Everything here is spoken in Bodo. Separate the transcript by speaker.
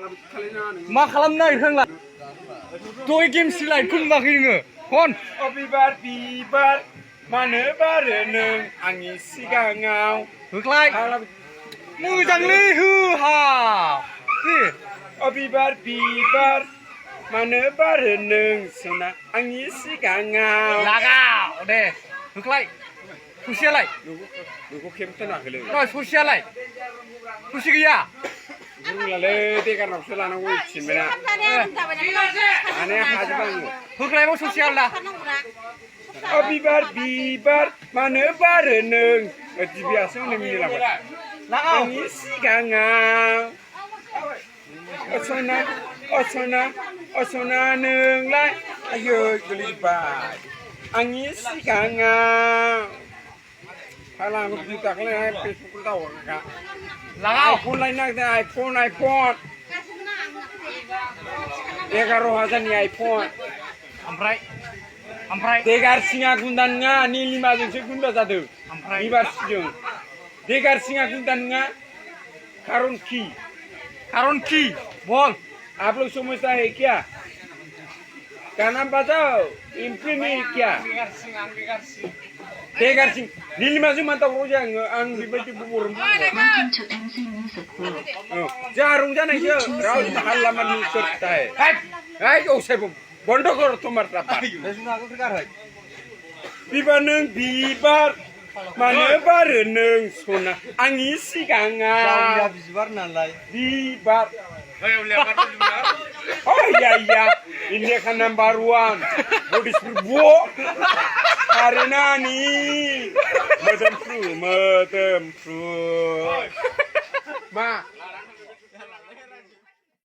Speaker 1: मा खालामनो नागिरखो आंलाय दय गेम सिलाइटखौ नुवाखै नोङो फन
Speaker 2: बिबार मानो बारो नों आंनि सिगाङाव
Speaker 1: होख्लाय मोजांलै होहा
Speaker 2: बिबार मानो बारो नों सना आंनि सिगाङाव
Speaker 1: लागाव दे होख्लाय ससेयालाय
Speaker 2: नोंखौ खेबथानाखैलै
Speaker 1: ससेयालाय ससे गैया
Speaker 2: रोंलालै देगारनावसो लानांगौ थिनबायना हानाया हाजोबा आङो
Speaker 1: होख्लायबाव ससे आलदा
Speaker 2: बिबार मानो बारो नों दिबियासो हनै मिनिलांबाय आंनि सिगाङाव असना नोंलाय आयै गोलैजोब्बाय आंनि सिगाङाव फाला आंखौ दाख्लैहाय फेसबुकखौ दावहरखा आइफन लायनो नागिरदों आइफन 11,000नि आइफन
Speaker 1: ओमफ्राय
Speaker 2: देगार सिङा गुन्दा नङा निलिमाजोंसो गुन्दा जादों बिबारसिजों देगार सिङा गुन्दा नङा कारण की बोल
Speaker 1: आप लोग समझता है क्या
Speaker 2: गाना बजाओ एमपी में क्या देगार सिं निलिमाजों मानताव जाङो आं बेबायदि बर'म जा रंजानायसो रावबो हाल्ला मानि करताय हाय औसायबो बन्द कर तुम्हार रापा बिबार मानो बारो नों सना आंनि सिगाङाव
Speaker 1: बिबार नालाय
Speaker 2: बिबार iya ini kan number 1 body spray karena nih medem flu ma